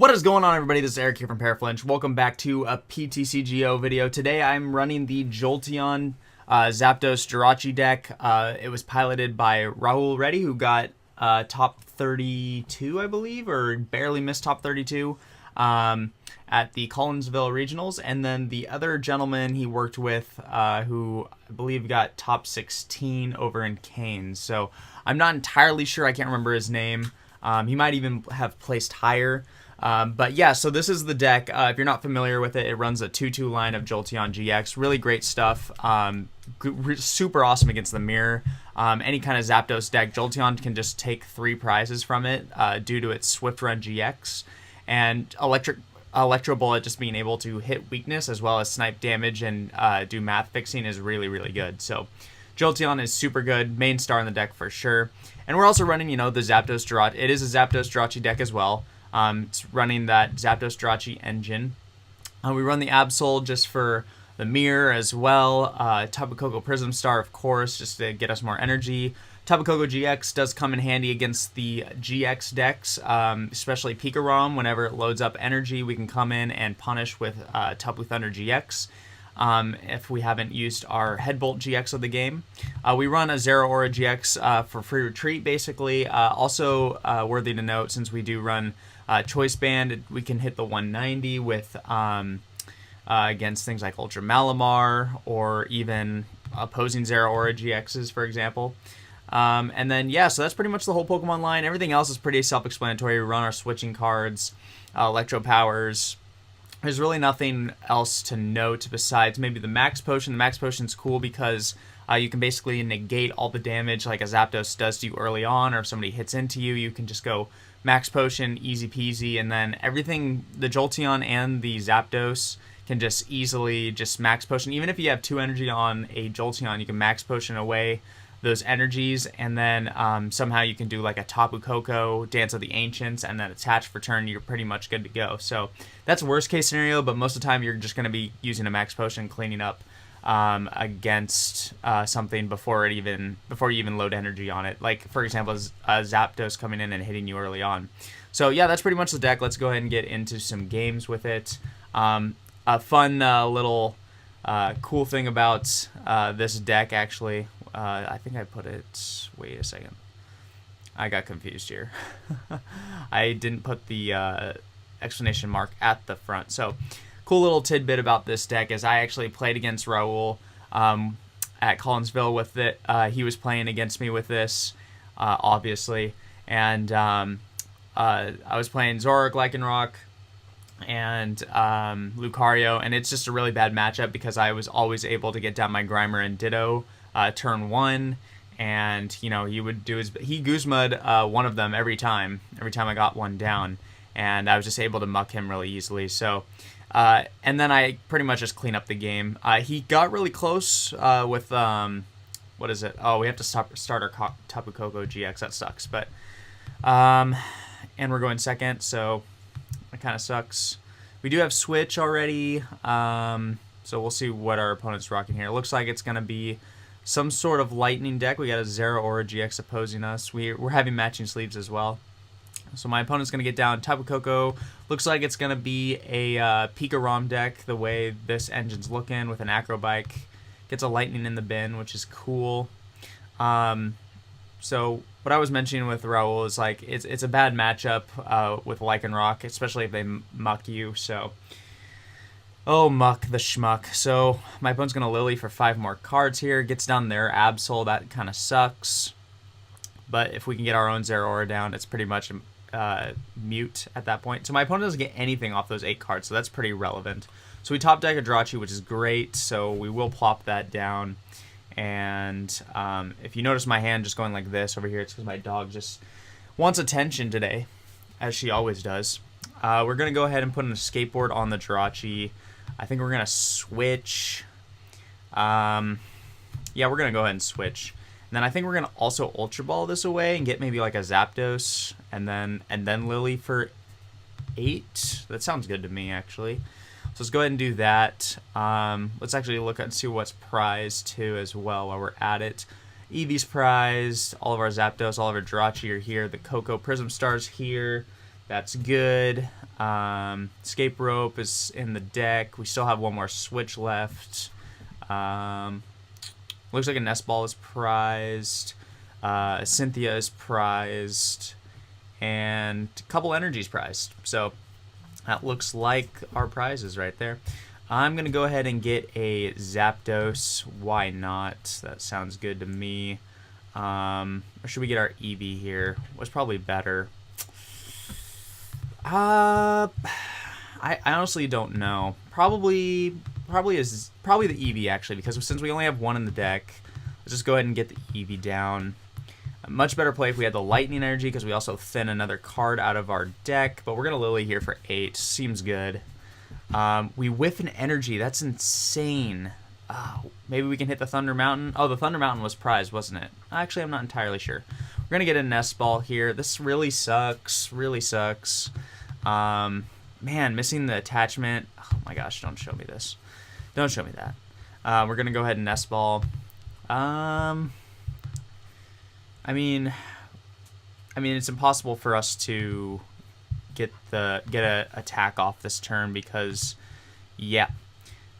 What is going on, everybody? This is Eric here from Paraflinch. Welcome back to a PTCGO video. Today I'm running the JOLTDAWG Zapdos Jirachi deck. It was piloted by Rahul Reddy, who got top 32, I believe, or barely missed top 32 at the Collinsville Regionals. And then the other gentleman he worked with, who I believe got top 16 over in Canes. So I'm not entirely sure. I can't remember his name. He might even have placed higher. But yeah, so this is the deck. If you're not familiar with it, it runs a 2-2 line of JOLTDAWG GX. Really great stuff. Super awesome against the mirror. Any kind of Zapdos deck, JOLTDAWG can just take 3 prizes from it due to its Swift Run GX. And Electro Bullet just being able to hit weakness as well as snipe damage and do math fixing is really, really good. So JOLTDAWG is super good, main star in the deck for sure. And we're also running, the Zapdos Jirachi. It is a Zapdos Jirachi deck as well. It's running that Zapdos Jirachi engine. We run the Absol just for the mirror as well. Tapu Koko Prism Star, of course, just to get us more energy. Tapu Koko GX does come in handy against the GX decks, especially Pika ROM. Whenever it loads up energy, we can come in and punish with Tapu Thunder GX. If we haven't used our Headbolt GX of the game. We run a Zero Aura GX for free retreat, basically. Also worthy to note, since we do run Choice Band, we can hit the 190 with against things like Ultra Malamar or even opposing Zero Aura GXs, for example. And then, yeah, so that's pretty much the whole Pokemon line. Everything else is pretty self-explanatory. We run our switching cards, Electro Powers. There's really nothing else to note besides maybe the Max Potion. The Max Potion's cool because you can basically negate all the damage like a Zapdos does to you early on, or if somebody hits into you, you can just go Max Potion, easy peasy, and then everything, the Jolteon and the Zapdos can just easily just Max Potion. Even if you have 2 energy on a Jolteon, you can Max Potion away those energies, and then somehow you can do like a Tapu Koko, Dance of the Ancients, and then attach for turn. You're pretty much good to go. So that's worst case scenario, but most of the time you're just going to be using a Max Potion, cleaning up against something before you even load energy on it. Like, for example, Zapdos coming in and hitting you early on. So yeah, that's pretty much the deck. Let's go ahead and get into some games with it. A fun little cool thing about this deck, actually, I think I put it, wait a second, I got confused here. I didn't put the exclamation mark at the front. So cool little tidbit about this deck is I actually played against Rahul at Collinsville with it. He was playing against me with this, obviously, and I was playing Zoroark, Lycanroc, and Lucario, and it's just a really bad matchup because I was always able to get down my Grimer and Ditto turn 1, and he would do he Guzma'd one of them every time I got one down, and I was just able to muck him really easily. So and then I pretty much just clean up the game. He got really close with what is it? Oh, we have to start our Tapu Koko GX. That sucks, but and we're going second, so that kind of sucks. We do have Switch already, so we'll see what our opponent's rocking here. It looks like it's going to be some sort of lightning deck. We got a Zero Aura GX opposing us. We're having matching sleeves as well. So my opponent's going to get down Tapu Koko. Looks like it's going to be a Pika ROM deck, the way this engine's looking, with an Acro Bike. Gets a lightning in the bin, which is cool. So what I was mentioning with Rahul is like it's a bad matchup with Lycanroc, especially if they muck you. So, oh, muck the schmuck. So my opponent's going to Lily for 5 more cards here. Gets down their Absol. That kind of sucks. But if we can get our own Zero Aura down, it's pretty much mute at that point. So my opponent doesn't get anything off those 8 cards, so that's pretty relevant. So we top deck a Jirachi, which is great. So we will plop that down. And if you notice my hand just going like this over here, it's because my dog just wants attention today, as she always does. We're going to go ahead and put a skateboard on the Jirachi. I think we're going to switch. Yeah, we're going to go ahead and switch. And then I think we're going to also Ultra Ball this away and get maybe like a Zapdos and then Lily for 8. That sounds good to me, actually. So let's go ahead and do that. Let's actually look and see what's prized too as well while we're at it. Eevee's prized. All of our Zapdos, all of our Jirachi are here. The Koko Prism Star's here. That's good. Escape rope is in the deck. We still have one more switch left. Looks like a nest ball is prized. Cynthia is prized. And a couple energies prized. So that looks like our prizes right there. I'm going to go ahead and get a Zapdos. Why not? That sounds good to me. Or should we get our Eevee here? What's probably better? I honestly don't know. Probably the Eevee, actually, because since we only have one in the deck, let's just go ahead and get the Eevee down. A much better play if we had the Lightning Energy, because we also thin another card out of our deck, but we're going to Lily here for 8. Seems good. We whiff an Energy. That's insane. Maybe we can hit the Thunder Mountain. Oh, the Thunder Mountain was prized, wasn't it? Actually, I'm not entirely sure. We're going to get a Nest Ball here. This really sucks. Really sucks. Man, missing the attachment. Oh my gosh, don't show me this. Don't show me that. We're going to go ahead and Nest Ball. I mean, it's impossible for us to get a attack off this turn because, yeah,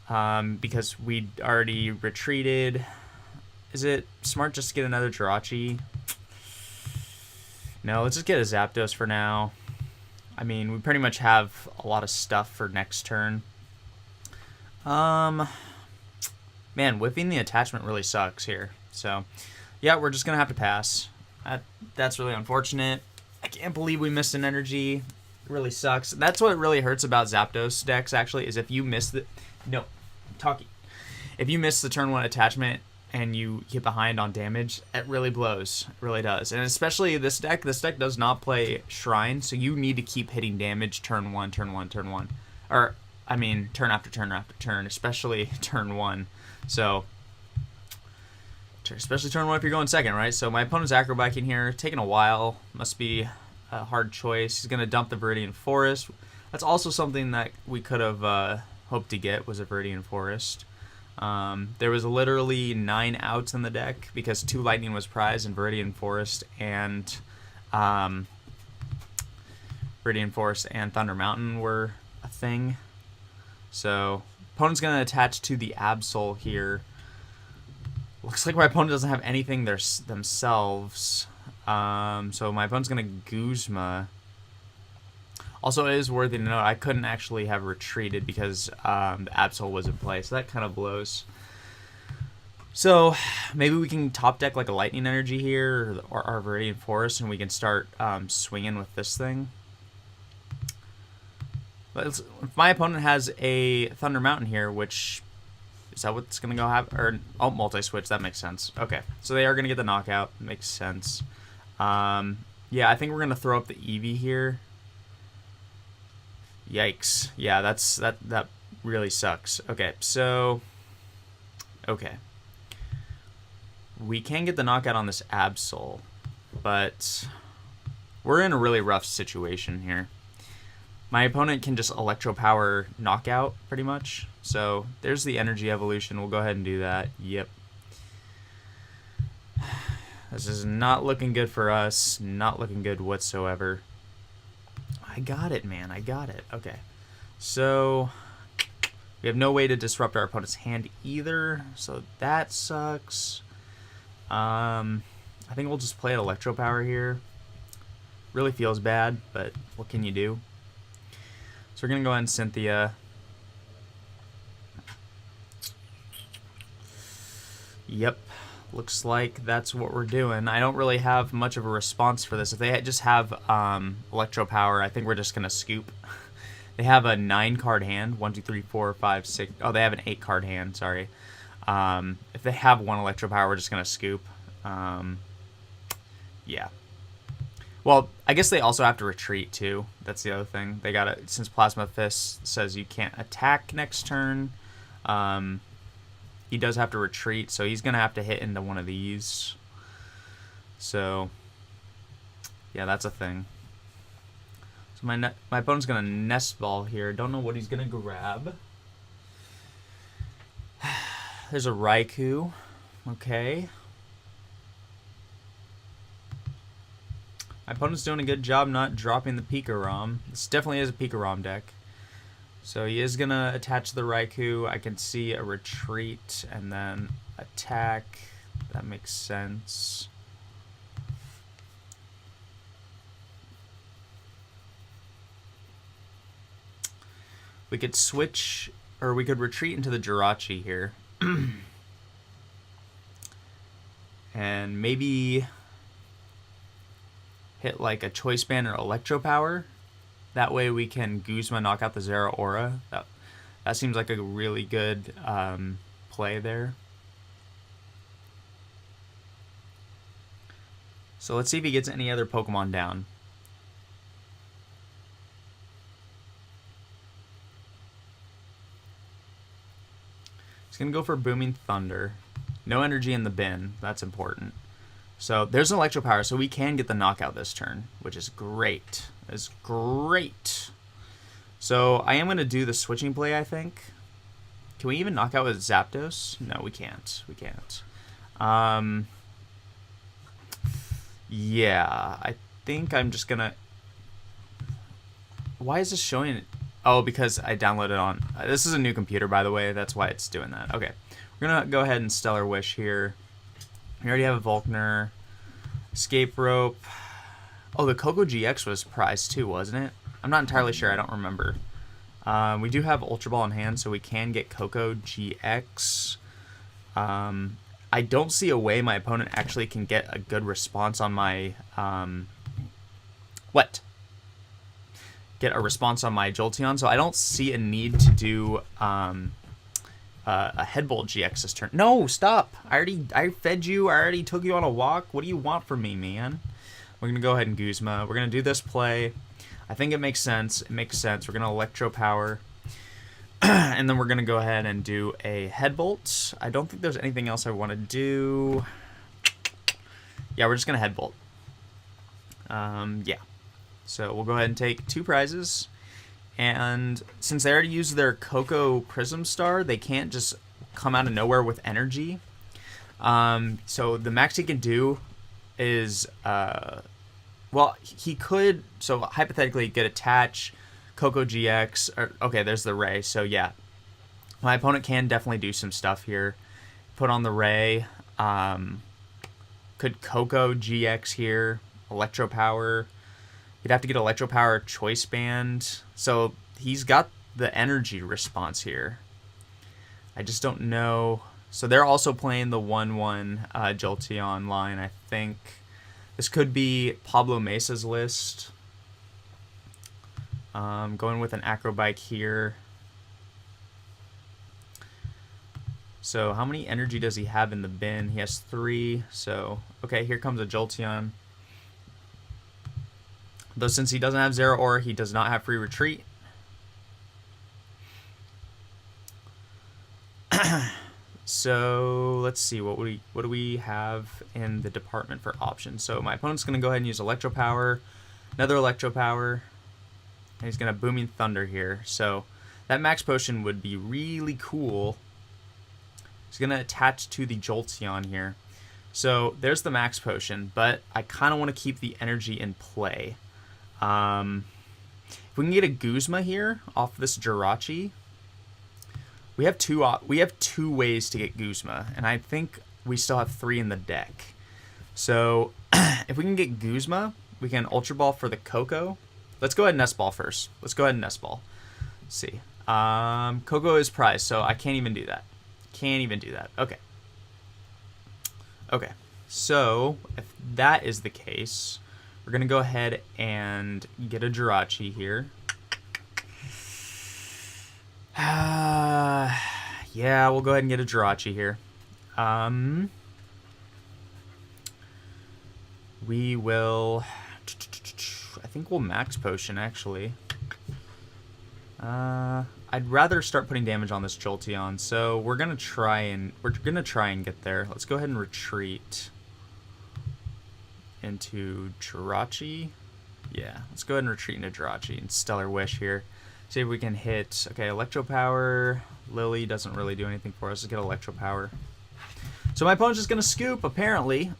because we already retreated. Is it smart just to get another Jirachi? No, let's just get a Zapdos for now. I mean, we pretty much have a lot of stuff for next turn. Man, whipping the attachment really sucks here. So, yeah, we're just going to have to pass. That's really unfortunate. I can't believe we missed an energy. It really sucks. That's what really hurts about Zapdos decks, actually, is if you miss the... No, I'm talking. If you miss the turn 1 attachment and you get behind on damage, it really blows. It really does. And especially this deck. This deck does not play Shrine, so you need to keep hitting damage turn 1, turn 1, turn 1. Or, I mean, turn after turn after turn, especially turn 1. So... especially turn 1 if you're going second, right? So my opponent's acrobating here, taking a while. Must be a hard choice. He's going to dump the Viridian Forest. That's also something that we could have hoped to get, was a Viridian Forest. There was literally 9 outs in the deck because 2 Lightning was prized and Viridian Forest and Thunder Mountain were a thing. So opponent's going to attach to the Absol here. Looks like my opponent doesn't have anything themselves. So my opponent's going to Guzma. Also, it is worthy to note, I couldn't actually have retreated because the Absol was in play. So that kind of blows. So maybe we can top deck like a Lightning Energy here or our Viridian Forest and we can start swinging with this thing. But if my opponent has a Thunder Mountain here, which... is that what's going to go happen? Or, oh, multi-switch. That makes sense. Okay. So they are going to get the knockout. Makes sense. Yeah, I think we're going to throw up the Eevee here. Yikes. Yeah, that really sucks. Okay, so... okay. We can get the knockout on this Absol, but we're in a really rough situation here. My opponent can just Electro Power knockout, pretty much. So, there's the Energy Evolution. We'll go ahead and do that. Yep. This is not looking good for us. Not looking good whatsoever. I got it, man. I got it. Okay. So, we have no way to disrupt our opponent's hand either. So, that sucks. I think we'll just play an Electro Power here. Really feels bad, but what can you do? So we're going to go ahead and Cynthia. Yep. Looks like that's what we're doing. I don't really have much of a response for this. If they just have Electro Power, I think we're just going to scoop. They have a 9-card hand. 1, 2, 3, 4, 5, 6. Oh, they have an 8-card hand. Sorry. If they have 1 Electro Power, we're just going to scoop. Yeah. Well, I guess they also have to retreat, too. That's the other thing. They gotta, since Plasma Fist says you can't attack next turn, he does have to retreat, so he's gonna have to hit into one of these. So, yeah, that's a thing. So my opponent's gonna Nest Ball here. Don't know what he's gonna grab. There's a Raikou. Okay. My opponent's doing a good job not dropping the Pika ROM. This definitely is a Pika ROM deck. So he is going to attach the Raikou. I can see a retreat and then attack. That makes sense. We could switch, or we could retreat into the Jirachi here. And maybe hit like a Choice Band or Electro Power. That way we can Guzma knock out the Zeraora. That seems like a really good play there. So let's see if he gets any other Pokemon down. He's going to go for Booming Thunder. No energy in the bin. That's important. So there's an Electro Power, so we can get the knockout this turn, which is great. It's great. So I am going to do the switching play, I think. Can we even knock out with Zapdos? No, we can't. We can't. Yeah, I think I'm just going to... Why is this showing it? Oh, because I downloaded on... This is a new computer, by the way. That's why it's doing that. Okay. We're going to go ahead and Stellar Wish here. We already have a Volkner. Escape Rope. Oh, the Coco GX was prized too, wasn't it? I'm not entirely sure. I don't remember. We do have Ultra Ball in hand, so we can get Coco GX. I don't see a way my opponent actually can get a good response on my... Get a response on my Jolteon, so I don't see a need to do... a Headbolt GX this turn. No, stop! I fed you. I already took you on a walk. What do you want from me, man? We're gonna go ahead and Guzma. We're gonna do this play. I think it makes sense. It makes sense. We're gonna Electro Power, and then we're gonna go ahead and do a Headbolt. I don't think there's anything else I want to do. Yeah, we're just gonna Headbolt. Yeah. So we'll go ahead and take 2 prizes. And since they already used their Coco Prism Star, they can't just come out of nowhere with energy. So the max he can do is, well, he could, so hypothetically, get Attach, Coco GX, or, okay, there's the Ray, so yeah. My opponent can definitely do some stuff here. Put on the Ray, could Coco GX here, Electro Power. You'd have to get Electro Power, Choice Band. So he's got the energy response here. I just don't know. So they're also playing the 1-1 Jolteon line, I think. This could be Pablo Mesa's list. Going with an Acrobike here. So how many energy does he have in the bin? He has 3. So, okay, here comes a Jolteon. Though since he doesn't have Zeraora, he does not have free retreat. So let's see, what do we have in the department for options? So my opponent's going to go ahead and use Electro Power, another Electro Power, and he's going to Booming Thunder here. So that Max Potion would be really cool. He's going to attach to the Jolteon here. So there's the Max Potion, but I kind of want to keep the energy in play. If we can get a Guzma here off this Jirachi, we have two ways to get Guzma, and I think we still have 3 in the deck. So if we can get Guzma, we can Ultra Ball for the Coco. Let's go ahead and Nest Ball first. Let's go ahead and Nest Ball. Let's see. Coco is prized, so I can't even do that. Can't even do that. Okay. Okay. So if that is the case, we're going to go ahead and get a Jirachi here. Yeah, we'll go ahead and get a Jirachi here. We will... I think we'll Max Potion, actually. I'd rather start putting damage on this Jolteon, so we're gonna try and get there. Let's go ahead and retreat into Jirachi. Yeah, let's go ahead and retreat into Jirachi and Stellar Wish here. See if we can hit. Okay, Electro Power. Lily doesn't really do anything for us. Let's get Electro Power. So my opponent's just gonna scoop, apparently.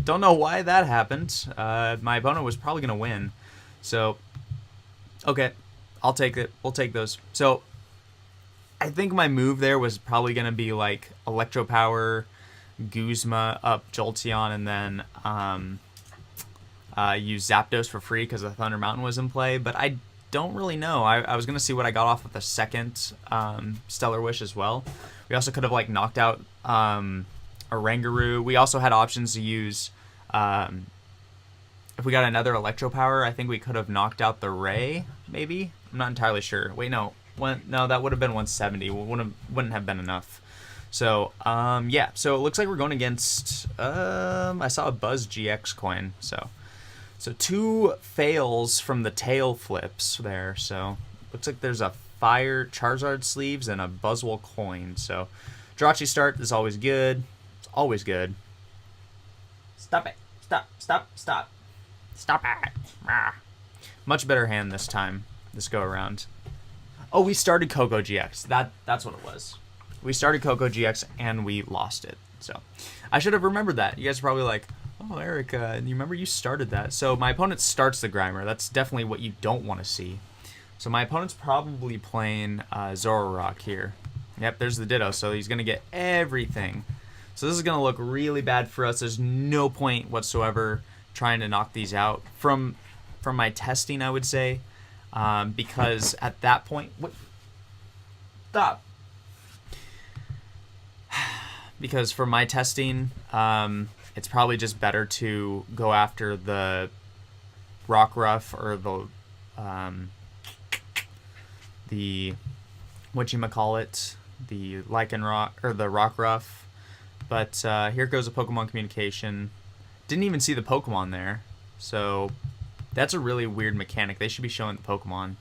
Don't know why that happened. My opponent was probably going to win. So, okay, I'll take it. We'll take those. So, I think my move there was probably going to be like Electro Power, Guzma up Jolteon, and then use Zapdos for free because the Thunder Mountain was in play. But I don't really know. I was going to see what I got off with the second Stellar Wish as well. We also could have like knocked out a Rangaroo. We also had options to use... if we got another Electro Power, I think we could have knocked out the Ray, maybe? I'm not entirely sure. Wait, no. No, that would have been 170. Wouldn't have been enough. So, yeah. So it looks like we're going against... I saw a Buzz GX coin. So 2 fails from the tail flips there. So looks like there's a Fire Charizard sleeves and a Buzzwole coin. So Jirachi start is always good. It's always good. Stop it. Stop. Stop it. Ah. Much better hand this time, this go around. Oh, we started Coco GX. That's what it was. We started Coco GX and we lost it. So I should have remembered that. You guys are probably like, oh, Eric, you remember you started that. So my opponent starts the Grimer. That's definitely what you don't want to see. So my opponent's probably playing Zoroark here. Yep, there's the Ditto. So he's going to get everything. So this is going to look really bad for us. There's no point whatsoever trying to knock these out. From my testing, I would say, because at that point... What? Stop. Because for my testing, it's probably just better to go after the Rockruff or the whatchamacallit, the Lycanroc or the Rockruff. But here goes a Pokemon communication. Didn't even see the Pokemon there. So that's a really weird mechanic. They should be showing the Pokemon.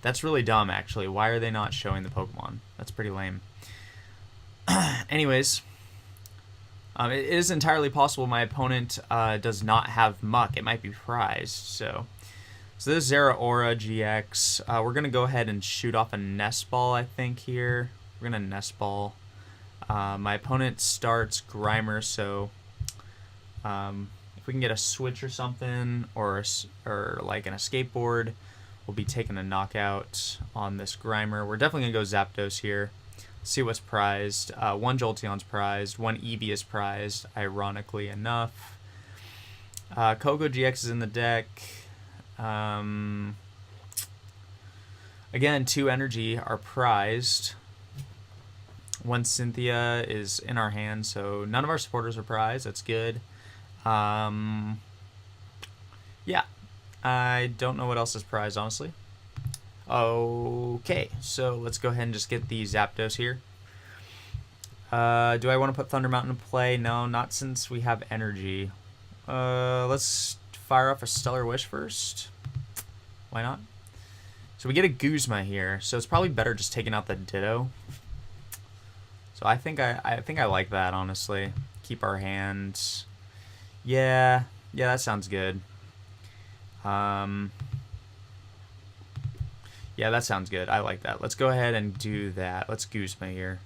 That's really dumb, actually. Why are they not showing the Pokemon? That's pretty lame. Anyways, it is entirely possible my opponent does not have Muck. It might be prized. So this is Zeraora GX. We're going to go ahead and shoot off a Nest Ball, I think, here. We're going to Nest Ball. My opponent starts Grimer, so if we can get a switch or something, or like an Escape Board, we'll be taking a knockout on this Grimer. We're definitely going to go Zapdos here. See what's prized. 1 Jolteon's prized, 1 Eevee is prized, ironically enough. Coco GX is in the deck. Again, 2 Energy are prized. 1 Cynthia is in our hand, so none of our supporters are prized. That's good. Yeah, I don't know what else is prized, honestly. Okay, so let's go ahead and just get the Zapdos here. Do I want to put Thunder Mountain in play? No, not since we have energy. Let's fire off a Stellar Wish first. Why not? So we get a Guzma here, so it's probably better just taking out the Ditto. So I think I like that, honestly. Keep our hands. Yeah, that sounds good. Yeah, that sounds good. I like that. Let's go ahead and do that. Let's Guzma here.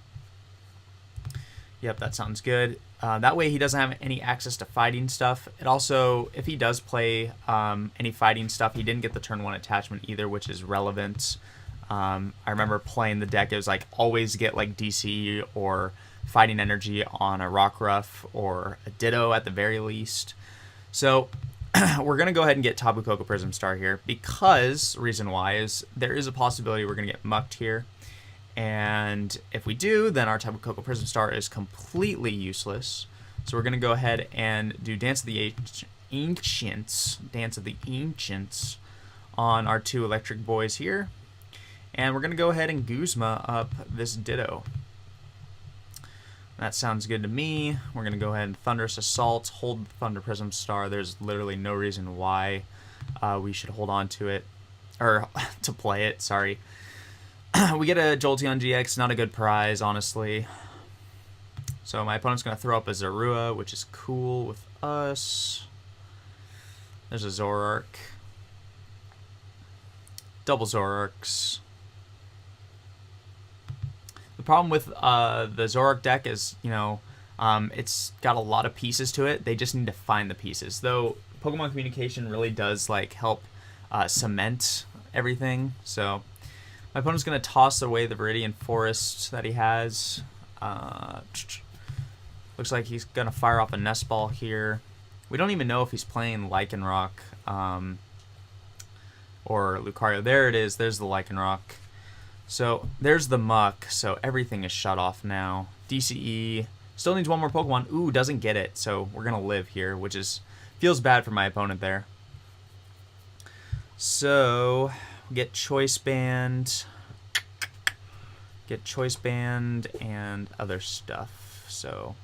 Yep, that sounds good. That way he doesn't have any access to fighting stuff. It also, if he does play any fighting stuff, he didn't get the turn 1 attachment either, which is relevant. I remember playing the deck. It was like always get like DC or fighting energy on a Rockruff or a Ditto at the very least. So we're going to go ahead and get Tapu Koko Prism Star here because, reason why is there is a possibility we're going to get mucked here. And if we do, then our Tapu Koko Prism Star is completely useless. So we're going to go ahead and do Dance of the Ancients on our 2 electric boys here. And we're going to go ahead and Guzma up this Ditto. That sounds good to me. We're going to go ahead and Thunderous Assault, hold the Thunder Prism Star. There's literally no reason why we should hold on to it, or to play it, sorry. We get a Jolteon GX, not a good prize, honestly. So my opponent's going to throw up a Zorua, which is cool with us. There's a Zoroark. Double Zoroarks. The problem with the Zoroark deck is, you know, It's got a lot of pieces to it. They just need to find the pieces. Though Pokemon communication really does like help cement everything. So my opponent's going to toss away the Viridian Forest that he has. Looks like he's going to fire off a Nest Ball here. We don't even know if he's playing Lycanroc or Lucario. There it is. There's the Lycanroc. So there's the Muck. So everything is shut off now. DCE still needs one more Pokemon. Ooh, doesn't get it. So we're going to live here, which is feels bad for my opponent there. So get Choice Band. Get Choice Band and other stuff. So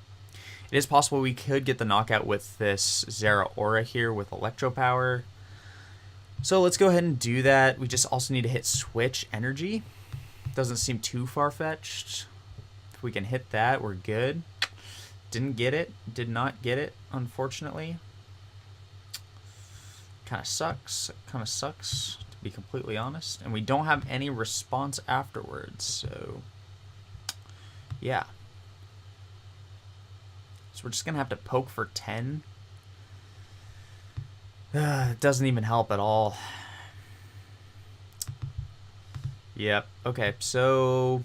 it is possible we could get the knockout with this Zeraora here with Electro Power. So let's go ahead and do that. We just also need to hit Switch Energy. Doesn't seem too far-fetched. If we can hit that, we're good. Didn't get it. Did not get it, unfortunately. Kind of sucks. Kind of sucks, to be completely honest. And we don't have any response afterwards, so yeah. So we're just going to have to poke for 10. It doesn't even help at all. Yep. Okay, so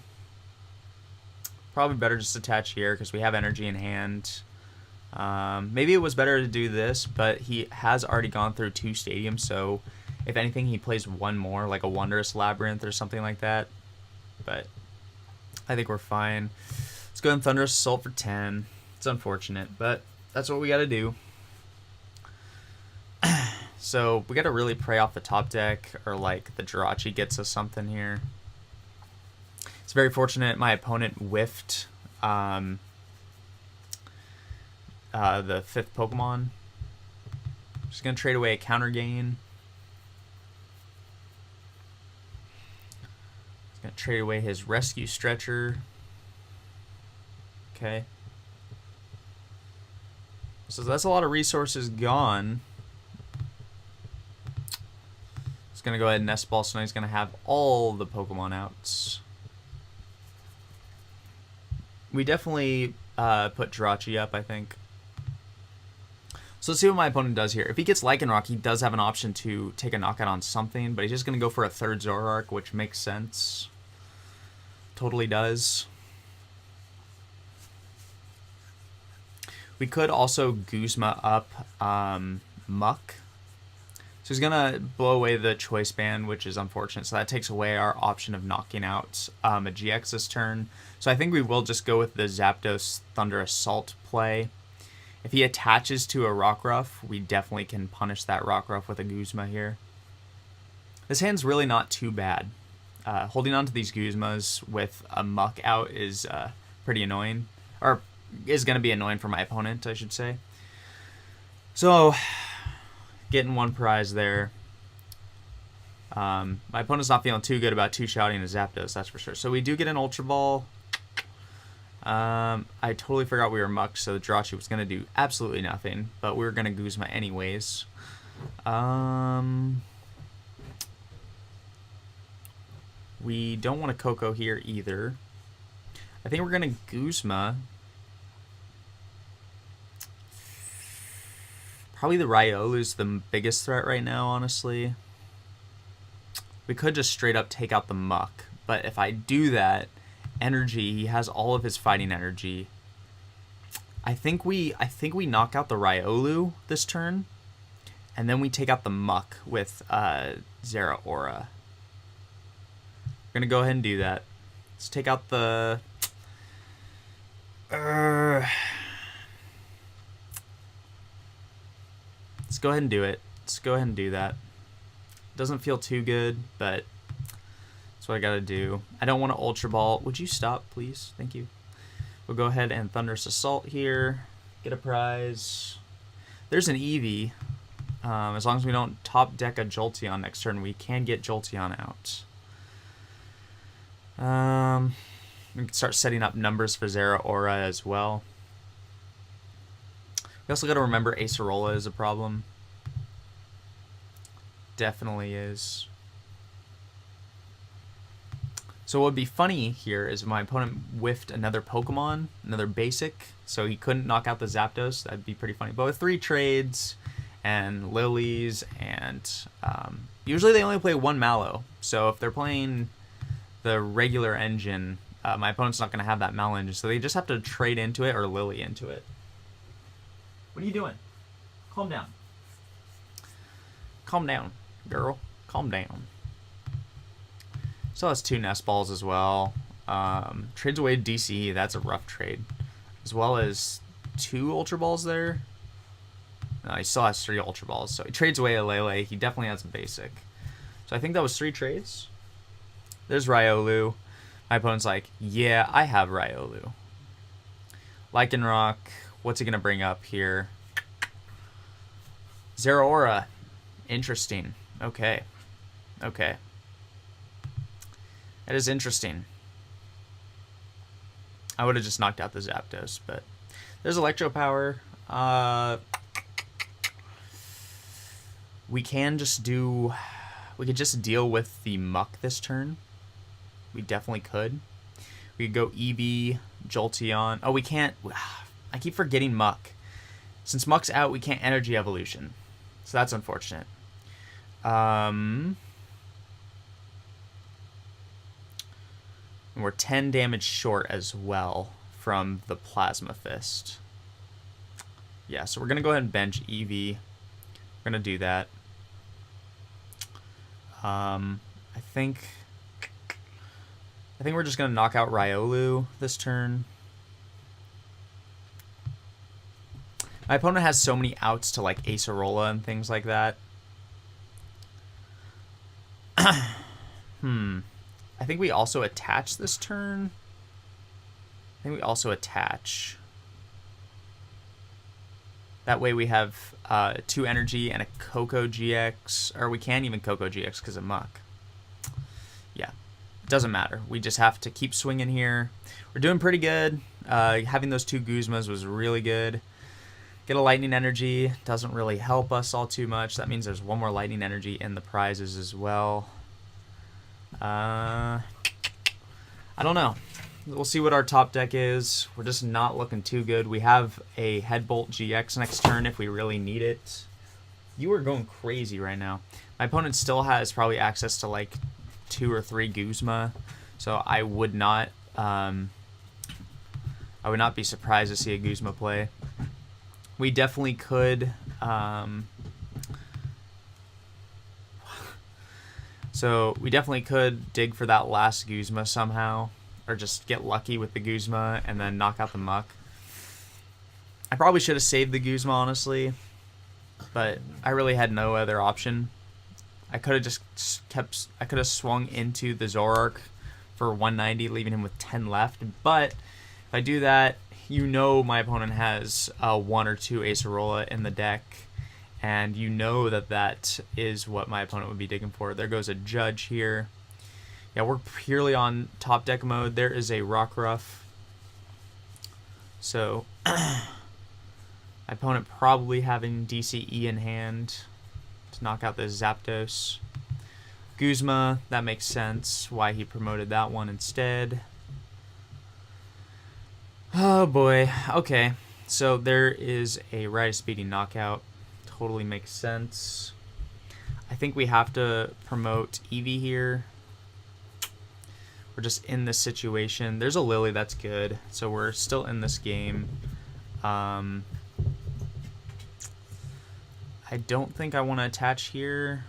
probably better just attach here because we have energy in hand. Maybe it was better to do this, but he has already gone through 2 stadiums, so if anything, he plays one more, like a Wondrous Labyrinth or something like that. But I think we're fine. Let's go and Thunderous Assault for 10. It's unfortunate, but that's what we got to do. So we got to really pray off the top deck, or like the Jirachi gets us something here. It's very fortunate my opponent whiffed the 5th Pokemon. Just going to trade away a counter gain. He's going to trade away his Rescue Stretcher. Okay. So that's a lot of resources gone. He's going to go ahead and Nest Ball, so now he's going to have all the Pokemon outs. We definitely put Jirachi up, I think. So let's see what my opponent does here. If he gets Lycanroc, he does have an option to take a knockout on something, but he's just going to go for a 3rd Zoroark, which makes sense. Totally does. We could also Guzma up Muck. So he's going to blow away the Choice Band, which is unfortunate. So that takes away our option of knocking out a GX this turn. So I think we will just go with the Zapdos Thunder Assault play. If he attaches to a Rockruff, we definitely can punish that Rockruff with a Guzma here. This hand's really not too bad. Holding on to these Guzmas with a Muck out is pretty annoying. Or is going to be annoying for my opponent, I should say. So, getting one prize there. My opponent's not feeling too good about two-shouting a Zapdos, that's for sure. So we do get an Ultra Ball. I totally forgot we were mucked, so the Jirachi was going to do absolutely nothing, but we were going to Guzma anyways. We don't want a Koko here either. I think we're going to Guzma. Probably the Riolu's the biggest threat right now, honestly. We could just straight up take out the Muck, but if I do that, energy, he has all of his fighting energy. I think we knock out the Riolu this turn, and then we take out the Muck with Zeraora. We're gonna go ahead and do that. Let's take out the let's go ahead and do it. Let's go ahead and do that. Doesn't feel too good, but that's what I gotta do. I don't want to Ultra Ball. Would you stop, please? Thank you. We'll go ahead and Thunderous Assault here. Get a prize. There's an Eevee. As long as we don't top deck a Jolteon next turn, we can get Jolteon out. We can start setting up numbers for Zeraora as well. We also got to remember Acerola is a problem. Definitely is. So what would be funny here is my opponent whiffed another Pokemon, another basic, so he couldn't knock out the Zapdos. That'd be pretty funny. But with 3 trades and lilies, and usually they only play 1 Mallow. So if they're playing the regular engine, my opponent's not going to have that Mallow engine, so they just have to trade into it or lily into it. What are you doing? Calm down. Calm down, girl. Calm down. Still has 2 nest balls as well. Trades away DCE. That's a rough trade. As well as 2 Ultra Balls there. No, he still has 3 Ultra Balls. So he trades away a Lele. He definitely has a basic. So I think that was 3 trades. There's Riolu. My opponent's like, yeah, I have Riolu. Lycanroc. What's he going to bring up here? Zeraora. Interesting. Okay. Okay. That is interesting. I would have just knocked out the Zapdos, but there's Electro Power. We can just do... We could just deal with the Muck this turn. We definitely could. We could go Eevee, Jolteon. Oh, we can't... I keep forgetting Muck. Since Muck's out, we can't Energy Evolution. So that's unfortunate. And we're 10 damage short as well from the Plasma Fist. Yeah, so we're going to go ahead and bench Eevee. We're going to do that. I think we're just going to knock out Riolu this turn. My opponent has so many outs to like Acerola and things like that. I think we also attach this turn. I think we also attach. That way we have 2 energy and a Coco GX. Or we can't even Coco GX because of Muck. Yeah, it doesn't matter. We just have to keep swinging here. We're doing pretty good. Having those 2 Guzmas was really good. Get a Lightning Energy. Doesn't really help us all too much. That means there's 1 more Lightning Energy in the prizes as well. I don't know. We'll see what our top deck is. We're just not looking too good. We have a Headbolt GX next turn if we really need it. You are going crazy right now. My opponent still has probably access to like 2 or 3 Guzma, so I would not be surprised to see a Guzma play. We definitely could. So we definitely could dig for that last Guzma somehow, or just get lucky with the Guzma and then knock out the Muck. I probably should have saved the Guzma, honestly, but I really had no other option. I could have just I could have swung into the Zoroark for 190, leaving him with 10 left, but if I do that, you know my opponent has 1 or 2 Acerola in the deck, and you know that is what my opponent would be digging for. There goes a Judge here. Yeah, we're purely on top deck mode. There is a Rockruff. So, my opponent probably having DCE in hand to knock out the Zapdos. Guzma, that makes sense why he promoted that one instead. Oh boy, okay. So there is a Rite of Speeding knockout. Totally makes sense. I think we have to promote Eevee here. We're just in this situation. There's a Lily, that's good. So we're still in this game. I don't think I want to attach here.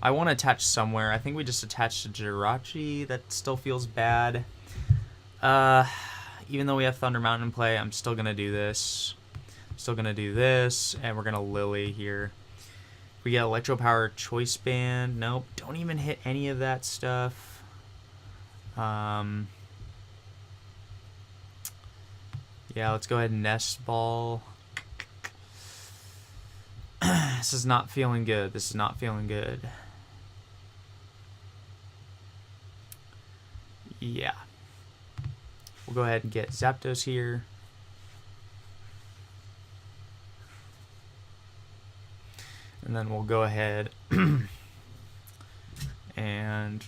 I want to attach somewhere. I think we just attach to Jirachi. That still feels bad. Even though we have Thunder Mountain in play, I'm still going to do this. Still going to do this, and we're going to Lily here. We get Electro Power Choice Band. Nope, don't even hit any of that stuff. Yeah, let's go ahead and Nest Ball. This is not feeling good. This is not feeling good. Yeah. We'll go ahead and get Zapdos here. And then we'll go ahead and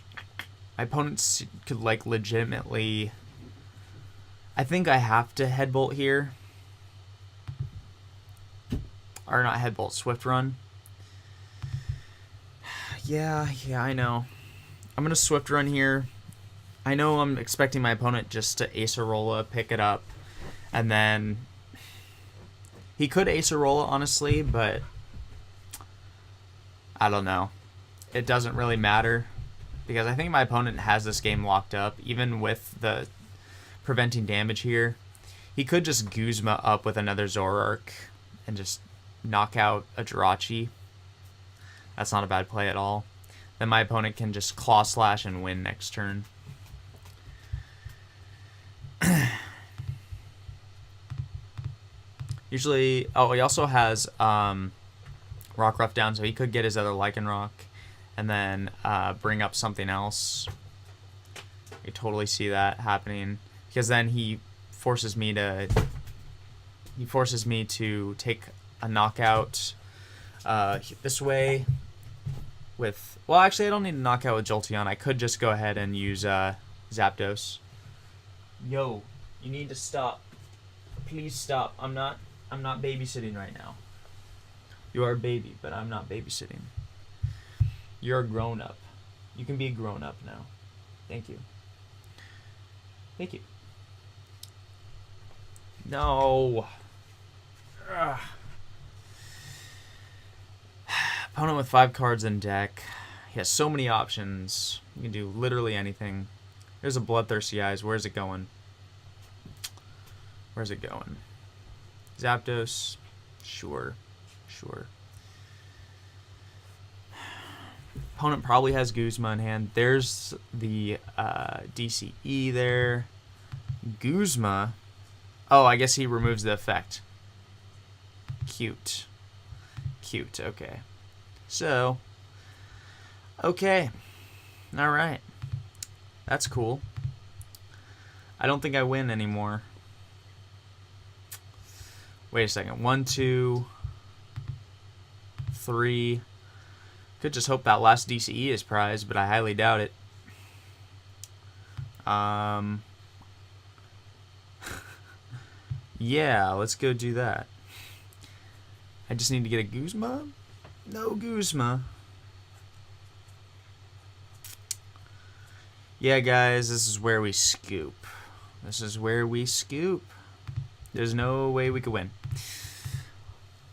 My opponent could, like, legitimately... I think I have to Headbolt here. Or not Headbolt, Swift Run. Yeah, I know. I'm going to Swift Run here. I know I'm expecting my opponent just to Acerola, pick it up, and then... He could Acerola, honestly, but... I don't know. It doesn't really matter. Because I think my opponent has this game locked up, even with the preventing damage here. He could just Guzma up with another Zoroark and just knock out a Jirachi. That's not a bad play at all. Then my opponent can just Claw Slash and win next turn. Usually... Oh, he also has Rockruff down, so he could get his other Lycanroc. And then bring up something else. I totally see that happening. Because then he forces me to... He forces me to take a knockout this way with... Well, actually, I don't need to knock out with Jolteon. I could just go ahead and use Zapdos. Yo, you need to stop. Please stop. I'm not babysitting right now. You are a baby, but I'm not babysitting. You're a grown-up. You can be a grown-up now. Thank you. Thank you. No. Ugh. Opponent with 5 cards in deck. He has so many options. You can do literally anything. There's a Bloodthirsty Eyes. Where's it going? Where's it going? Zapdos. Sure. Opponent probably has Guzma in hand. There's the DCE there. Guzma. Oh, I guess he removes the effect. Cute. Okay. So. Okay. Alright. That's cool. I don't think I win anymore. Wait a second. 1, 2, 3. Could just hope that last DCE is prized, but I highly doubt it. Yeah, let's go do that. I just need to get a Guzma? No Guzma. Yeah, guys, this is where we scoop. There's no way we could win.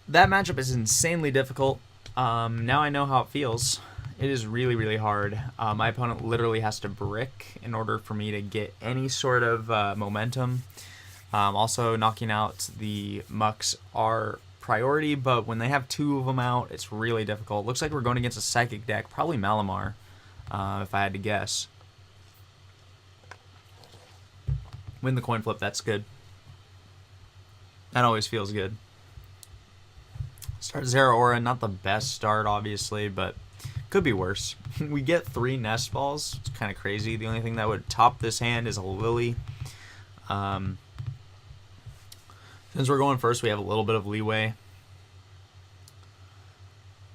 That matchup is insanely difficult. Now I know how it feels. It is really, really hard. My opponent literally has to brick in order for me to get any sort of momentum. Also, knocking out the Mucks are priority, but when they have 2 of them out, it's really difficult. Looks like we're going against a Psychic deck, probably Malamar, if I had to guess. Win the coin flip, that's good. That always feels good. Start Zeraora, not the best start, obviously, but could be worse. We get 3 Nest Balls. It's kind of crazy. The only thing that would top this hand is a Lily. Since we're going first, we have a little bit of leeway.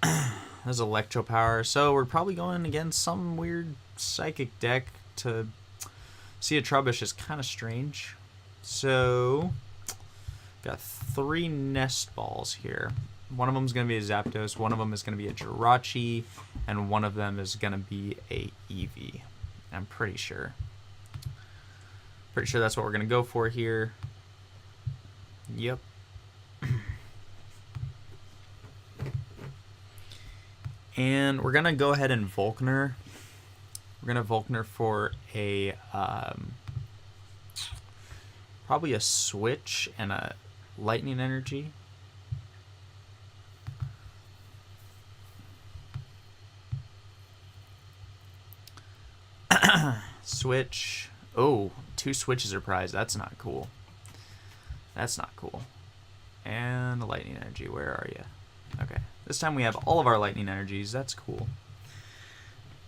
There's Electro Power, so we're probably going against some weird Psychic deck. To see a Trubbish is kind of strange. So, got 3 Nest Balls here. One of them is going to be a Zapdos, one of them is going to be a Jirachi, and one of them is going to be a Eevee. I'm pretty sure. Pretty sure that's what we're going to go for here. Yep. And we're going to go ahead and Volkner. We're going to Volkner for a probably a Switch and a Lightning Energy. Switch. Oh, 2 switches are prized. That's not cool. That's not cool. And a Lightning Energy. Where are you? Okay. This time we have all of our Lightning Energies. That's cool.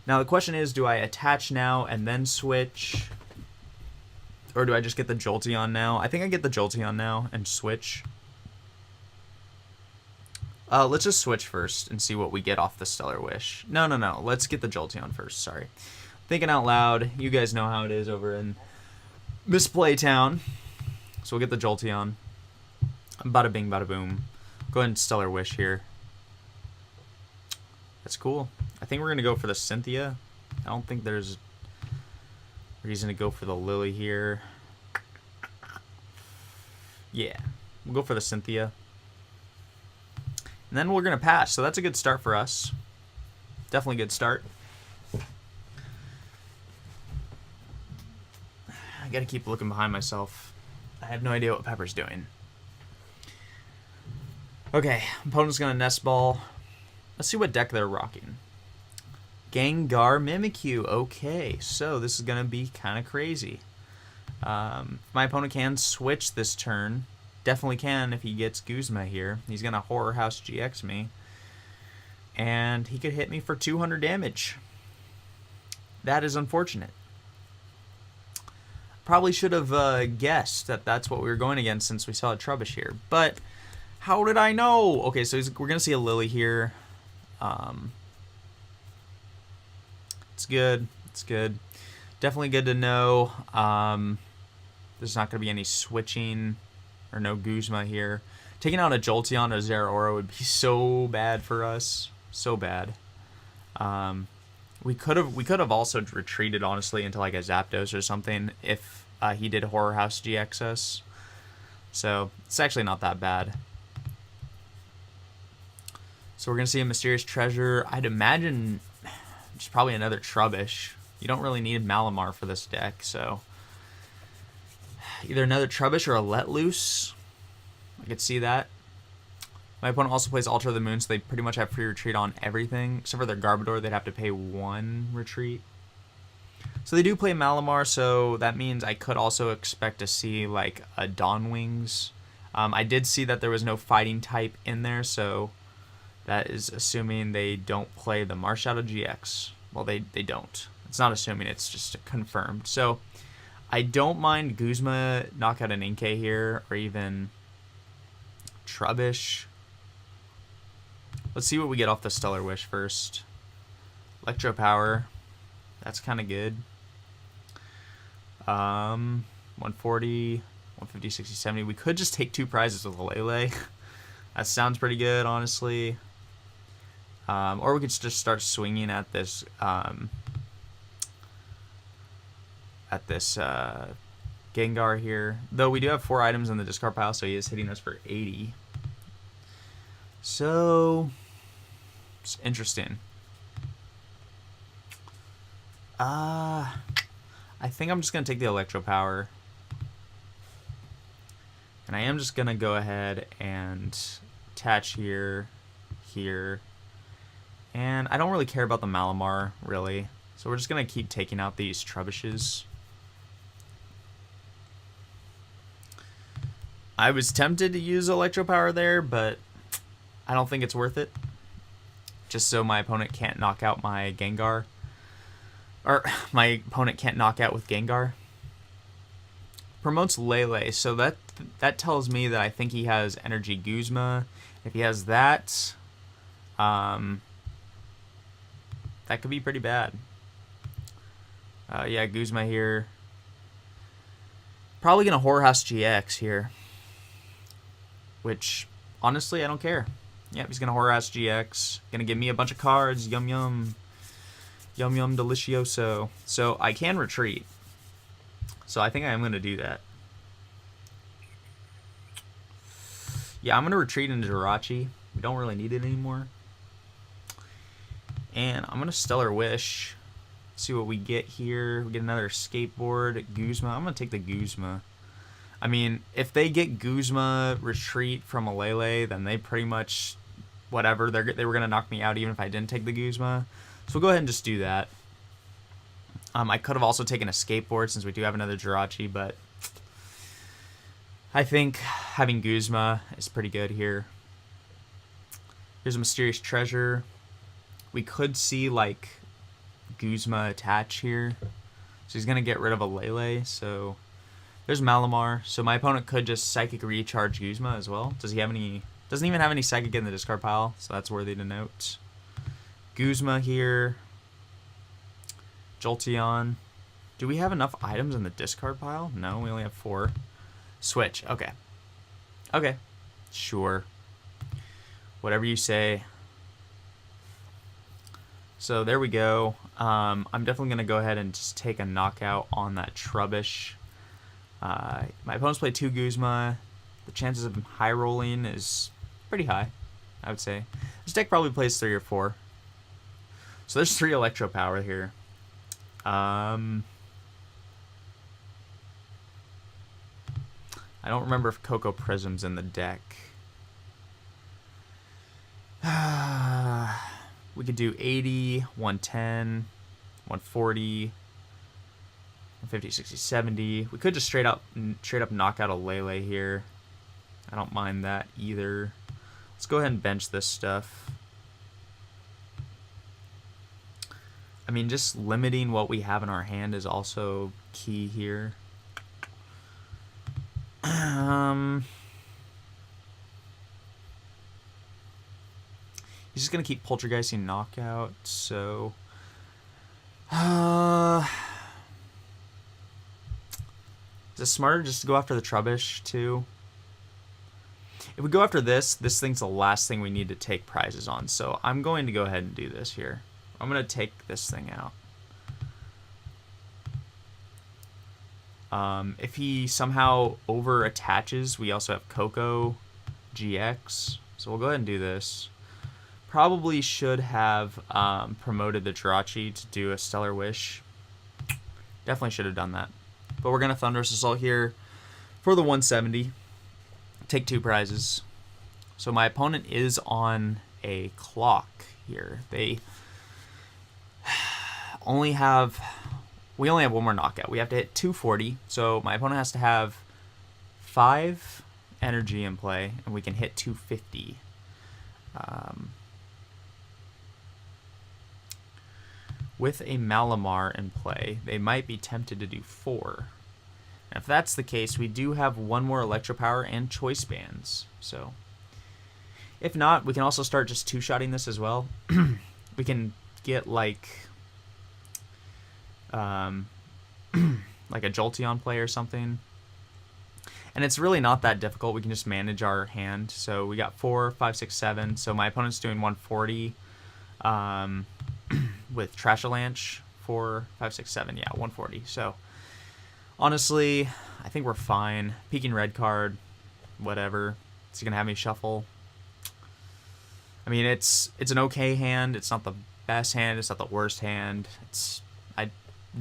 Now the question is, do I attach now and then switch? Or do I just get the Jolteon now? I think I get the Jolteon now and switch. Let's just switch first and see what we get off the Stellar Wish. No. Let's get the Jolteon first. Sorry. thinking out loud. You guys know how it is over in Misplay Town. So we'll get the Jolteon. Bada bing, bada boom. Go ahead and Stellar Wish here. That's cool. I think we're going to go for the Cynthia. I don't think there's reason to go for the Lily here. Yeah, we'll go for the Cynthia. And then we're going to pass. So that's a good start for us. Definitely a good start. I got to keep looking behind myself. I have no idea what Pepper's doing. Okay, opponent's going to Nest Ball. Let's see what deck they're rocking. Gengar Mimikyu. Okay, so this is going to be kind of crazy. My opponent can switch this turn. Definitely can if he gets Guzma here. He's going to Horror House GX me. And he could hit me for 200 damage. That is unfortunate. Probably should have guessed that that's what we were going against since we saw a Trubbish here. But how did I know? Okay, so we're going to see a Lily here. It's good. It's good. Definitely good to know. There's not going to be any switching or no Guzma here. Taking out a Jolteon or Zeraora would be so bad for us. So bad. We could have also retreated, honestly, into like a Zapdos or something if he did Horror House GX us. So it's actually not that bad. So we're going to see a Mysterious Treasure. I'd imagine just probably another Trubbish. You don't really need Malamar for this deck, so either another Trubbish or a Let Loose. I could see that. My opponent also plays Altar of the Moon, so they pretty much have free retreat on everything. Except for their Garbodor, they'd have to pay 1 retreat. So they do play Malamar, so that means I could also expect to see like a Dawn Wings. I did see that there was no fighting type in there, so that is assuming they don't play the Marshadow GX. Well, they don't. It's not assuming, it's just confirmed. So I don't mind Guzma knock out an Inkay here, or even Trubbish. Let's see what we get off the Stellar Wish first. Electro Power. That's kind of good. 140, 150, 60, 70. We could just take 2 prizes with a Lele. That sounds pretty good, honestly. Or we could just start swinging at this Gengar here. Though we do have 4 items in the discard pile, so he is hitting us for 80. So it's interesting. I think I'm just gonna take the Electro Power. And I am just gonna go ahead and attach here, here. And I don't really care about the Malamar, really. So we're just going to keep taking out these Trubbishes. I was tempted to use Electro Power there, but I don't think it's worth it. Just so my opponent can't knock out my Gengar. Or my opponent can't knock out with Gengar. Promotes Lele, so that tells me that I think he has Energy Guzma. If he has that, that could be pretty bad. Yeah, Guzma here. Probably going to Horror House GX here. Which, honestly, I don't care. Yep, he's going to Horror House GX. Going to give me a bunch of cards. Yum, yum. Yum, yum, delicioso. So, I can retreat. So, I think I am going to do that. Yeah, I'm going to retreat into Jirachi. We don't really need it anymore. And I'm going to Stellar Wish. See what we get here. We get another Skateboard. Guzma. I'm going to take the Guzma. I mean, if they get Guzma retreat from a Lele, then they pretty much, whatever, they were going to knock me out even if I didn't take the Guzma. So we'll go ahead and just do that. I could have also taken a Skateboard since we do have another Jirachi, but I think having Guzma is pretty good here. Here's a Mysterious Treasure. We could see, like, Guzma attach here. So he's going to get rid of a Lele. So there's Malamar. So my opponent could just Psychic Recharge Guzma as well. Does he have any... Doesn't even have any Psychic in the discard pile. So that's worthy to note. Guzma here. Jolteon. Do we have enough items in the discard pile? No, we only have 4. Switch. Okay. Okay. Sure. Whatever you say. So there we go. I'm definitely going to go ahead and just take a knockout on that Trubbish. My opponent's played 2 Guzma. The chances of him high rolling is pretty high, I would say. This deck probably plays 3 or 4. So there's 3 Electro Power here. I don't remember if Cocoa Prism's in the deck. We could do 80, 110, 140, 150, 60, 70. We could just straight up knock out a Lele here. I don't mind that either. Let's go ahead and bench this stuff. I mean, just limiting what we have in our hand is also key here. He's just going to keep Poltergeisting Knockout, so... Is it smarter just to go after the Trubbish, too? If we go after this thing's the last thing we need to take prizes on, so I'm going to go ahead and do this here. I'm going to take this thing out. If he somehow over-attaches, we also have Coco GX, so we'll go ahead and do this. Probably should have promoted the Jirachi to do a Stellar Wish. Definitely should have done that. But we're going to Thunderous Assault here for the 170. Take 2 prizes. So my opponent is on a clock here. They only have... We only have 1 more knockout. We have to hit 240. So my opponent has to have 5 energy in play, and we can hit 250. With a Malamar in play, they might be tempted to do 4. And if that's the case, we do have 1 more Electro Power and Choice Bands. So, if not, we can also start just 2-shotting this as well. We can get like a Jolteon play or something. And it's really not that difficult. We can just manage our hand. So we got 4, 5, 6, 7. So my opponent's doing 140 with Trashalanche. 4, 5, 6, 7. Yeah, 140. So honestly, I think we're fine. Peeking red card, whatever. Is he going to have me shuffle? I mean, it's an okay hand. It's not the best hand. It's not the worst hand. I'm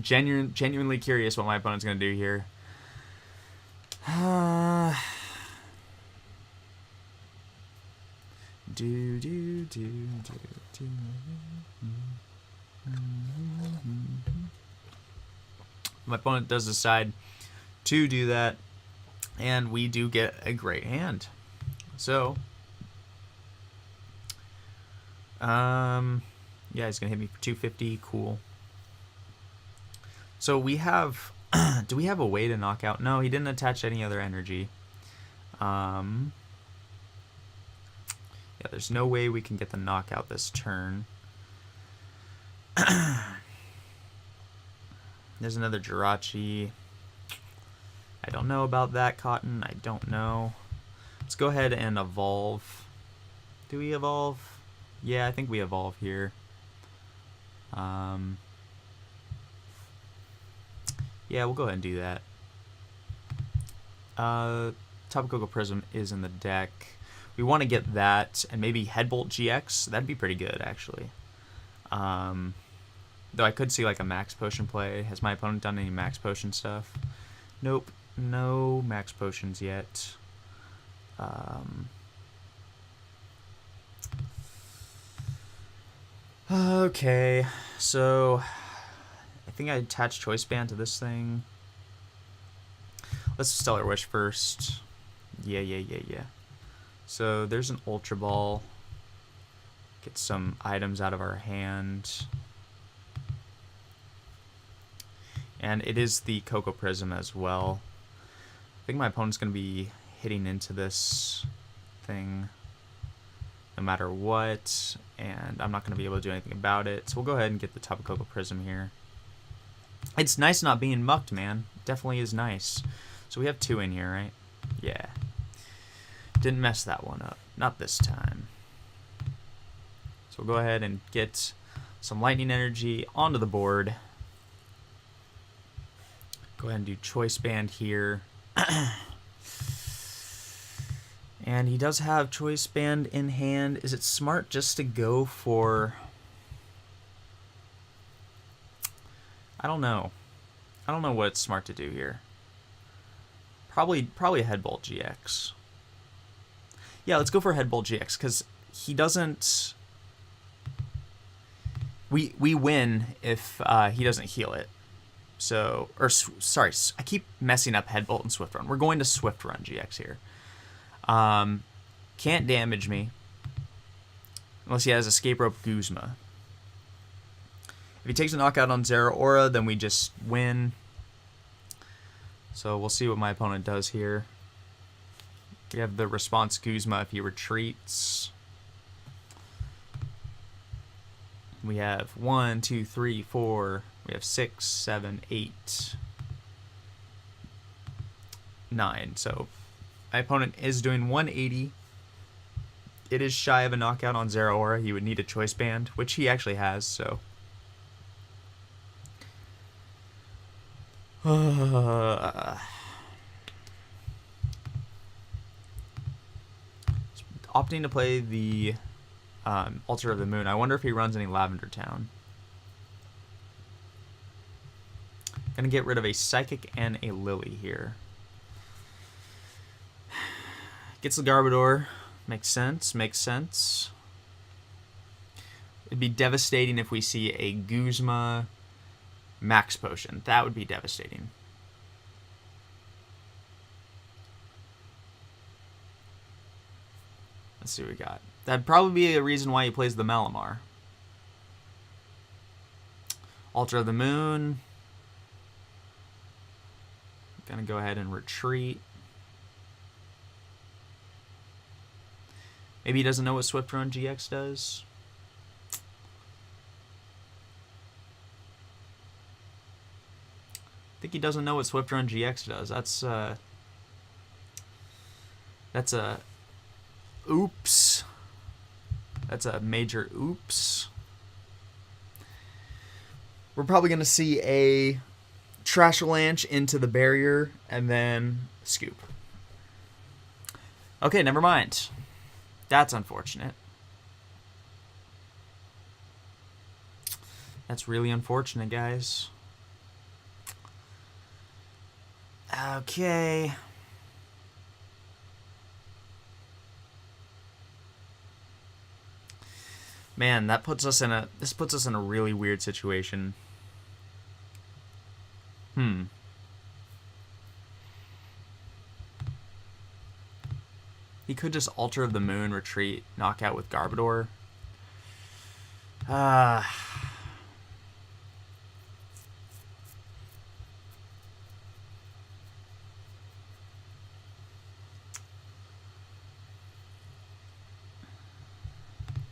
genuinely curious what my opponent's going to do here. My opponent does decide to do that, and we do get a great hand. So, yeah, he's gonna hit me for 250. Cool. So we have, do we have a way to knock out? No, he didn't attach any other energy. Yeah, there's no way we can get the knockout this turn. There's another Jirachi. I don't know about that, Cotton. I don't know. Let's go ahead and evolve. Do we evolve? Yeah, I think we evolve here. Yeah, we'll go ahead and do that. Tapu Koko Prism is in the deck. We want to get that and maybe Headbolt GX. That'd be pretty good, actually. Though I could see like a Max Potion play. Has my opponent done any Max Potion stuff? Nope. No Max Potions yet. Okay, so I think I attach Choice Band to this thing. Let's Stellar Wish first. Yeah. So there's an Ultra Ball. Get some items out of our hand. And it is the Cocoa Prism as well. I think my opponent's going to be hitting into this thing no matter what, and I'm not going to be able to do anything about it. So we'll go ahead and get the Tapu Koko Prism here. It's nice not being mucked, man. Definitely is nice. So we have 2 in here, right? Yeah. Didn't mess that one up. Not this time. So we'll go ahead and get some lightning energy onto the board. Go ahead and do choice band here. And he does have choice band in hand. Is it smart just to go for... I don't know. I don't know what it's smart to do here. Probably a Headbolt GX. Yeah, let's go for Headbolt GX, because he doesn't... We win if he doesn't heal it. So, or sorry, I keep messing up Headbolt and Swift Run. We're going to Swift Run GX here. Can't damage me unless he has Escape Rope Guzma. If he takes a knockout on Zeraora, then we just win. So we'll see what my opponent does here. We have the response Guzma if he retreats. We have 1, 2, 3, 4. We have 6, 7, 8, 9. So my opponent is doing 180. It is shy of a knockout on Zeraora. He would need a choice band, which he actually has, so. Opting to play the Altar of the Moon. I wonder if he runs any Lavender Town. Gonna get rid of a Psychic and a Lily here. Gets the Garbodor. Makes sense, makes sense. It'd be devastating if we see a Guzma Max Potion. That would be devastating. Let's see what we got. That'd probably be a reason why he plays the Malamar. Altar of the Moon. Gonna go ahead and retreat. Maybe he doesn't know what Swift Run GX does. I think he doesn't know what Swift Run GX does. That's a oops. That's a major oops. We're probably going to see a Trash Avalanche into the barrier and then Scoop. Okay, never mind. That's unfortunate. That's really unfortunate, guys. Okay. Man, this puts us in a really weird situation. He could just Altar of the Moon, retreat, knockout with Garbodor.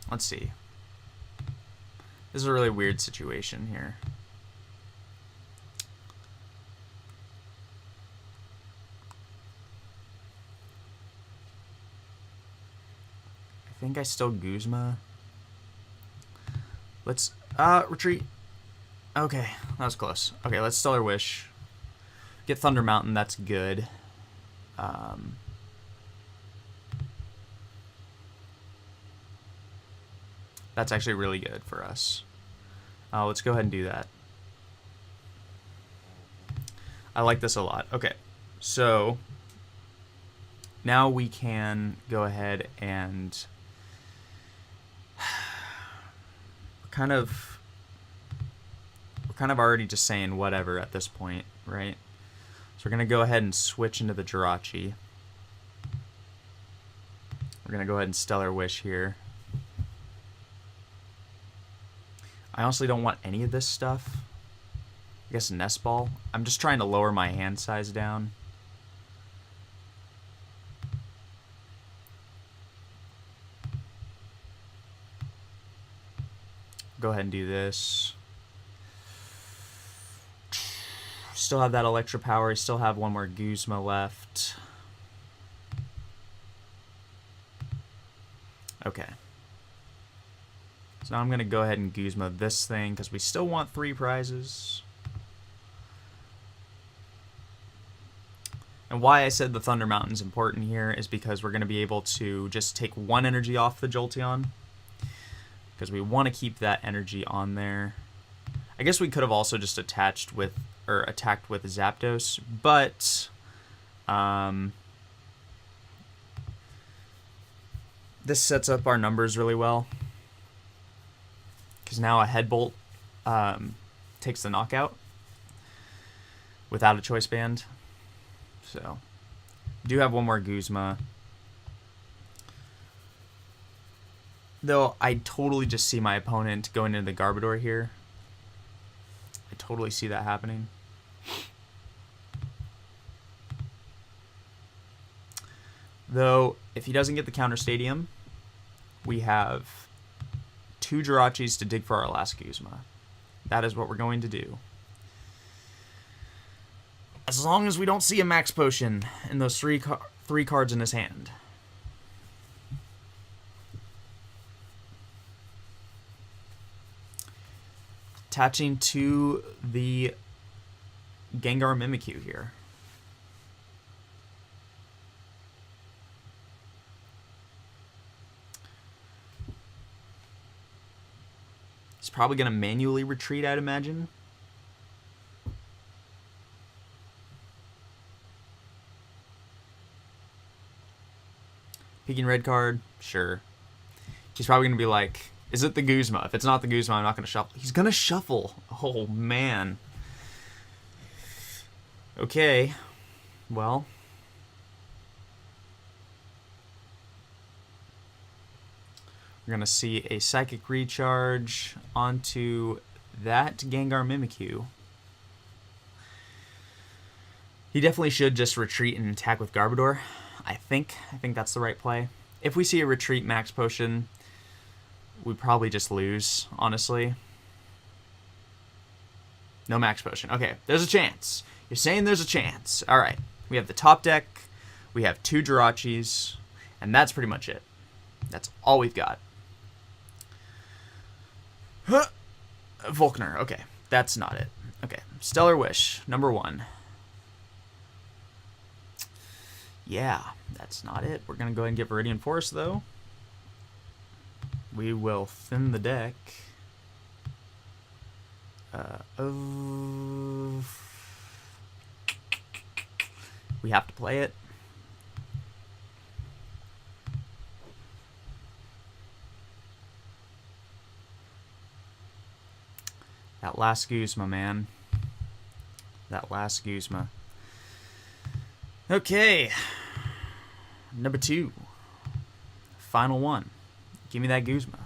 Let's see. This is a really weird situation here. I think I still Guzma. Let's retreat. Okay, that was close. Okay, let's Stellar Wish. Get Thunder Mountain, that's good. That's actually really good for us. Let's go ahead and do that. I like this a lot. Okay, so now we can go ahead and we're kind of already just saying whatever at this point, right? So we're gonna go ahead and switch into the Jirachi. We're gonna go ahead and Stellar Wish here. I honestly don't want any of this stuff. I guess Nest Ball. I'm just trying to lower my hand size down. Go ahead and do this. still have that Electro Power. I still have one more Guzma left. Okay. So now I'm going to go ahead and Guzma this thing because we still want 3 prizes. And why I said the Thunder Mountain's important here is because we're going to be able to just take 1 energy off the Jolteon. Because we want to keep that energy on there. I guess we could have also just attacked with Zapdos, but this sets up our numbers really well. Because now a Head Bolt takes the knockout without a Choice Band. So, do have one more Guzma. Though I totally just see my opponent going into the Garbodor here. I totally see that happening. Though, if he doesn't get the Counter Stadium, we have 2 Jirachis to dig for our last Guzma. That is what we're going to do. As long as we don't see a Max Potion in those three cards in his hand. Attaching to the Gengar Mimikyu here. He's probably going to manually retreat, I'd imagine. Peeking red card, sure. He's probably going to be like, is it the Guzma? If it's not the Guzma, I'm not going to shuffle. He's going to shuffle. Oh, man. Okay. Well. We're going to see a Psychic Recharge onto that Gengar Mimikyu. He definitely should just retreat and attack with Garbodor. I think that's the right play. If we see a retreat Max Potion, we probably just lose, honestly. No Max Potion. Okay, there's a chance. You're saying there's a chance. All right, we have the top deck. We have 2 Jirachis, and that's pretty much it. That's all we've got. Volkner. Okay, that's not it. Okay, Stellar Wish, number 1. Yeah, that's not it. We're going to go ahead and get Viridian Force, though. We will thin the deck. We have to play it. That last Guzma, man. That last Guzma. Okay. Number 2. Final one. Give me that Guzma.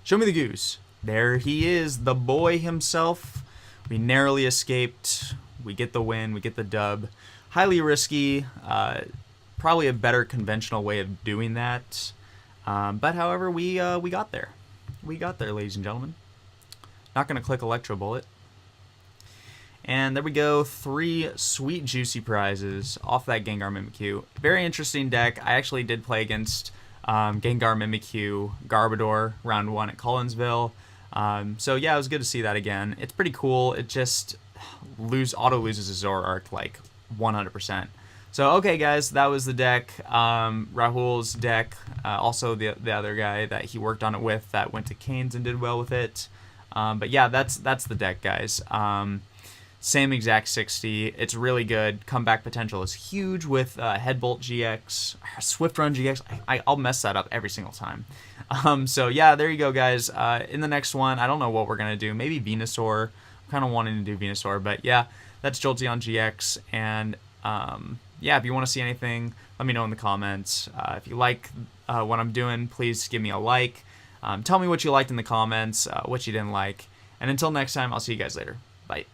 Show me the Goose. There he is, the boy himself. We narrowly escaped. We get the win. We get the dub. Highly risky. Probably a better conventional way of doing that. But however, we got there. We got there, ladies and gentlemen. Not going to click Electro Bullet. And there we go, 3 sweet, juicy prizes off that Gengar Mimikyu. Very interesting deck. I actually did play against Gengar Mimikyu Garbodor round 1 at Collinsville. So yeah, it was good to see that again. It's pretty cool. It just auto loses a Zoroark like 100%. So okay, guys, that was the deck. Rahul's deck. Also the other guy that he worked on it with that went to Canes and did well with it. But yeah, that's the deck, guys. Same exact 60. It's really good. Comeback potential is huge with Headbolt GX, Swift Run GX. I'll mess that up every single time. So yeah, there you go, guys. In the next one, I don't know what we're going to do. Maybe Venusaur. I'm kind of wanting to do Venusaur. But yeah, that's Jolteon GX. And yeah, if you want to see anything, let me know in the comments. If you like what I'm doing, please give me a like. Tell me what you liked in the comments, what you didn't like. And until next time, I'll see you guys later. Bye.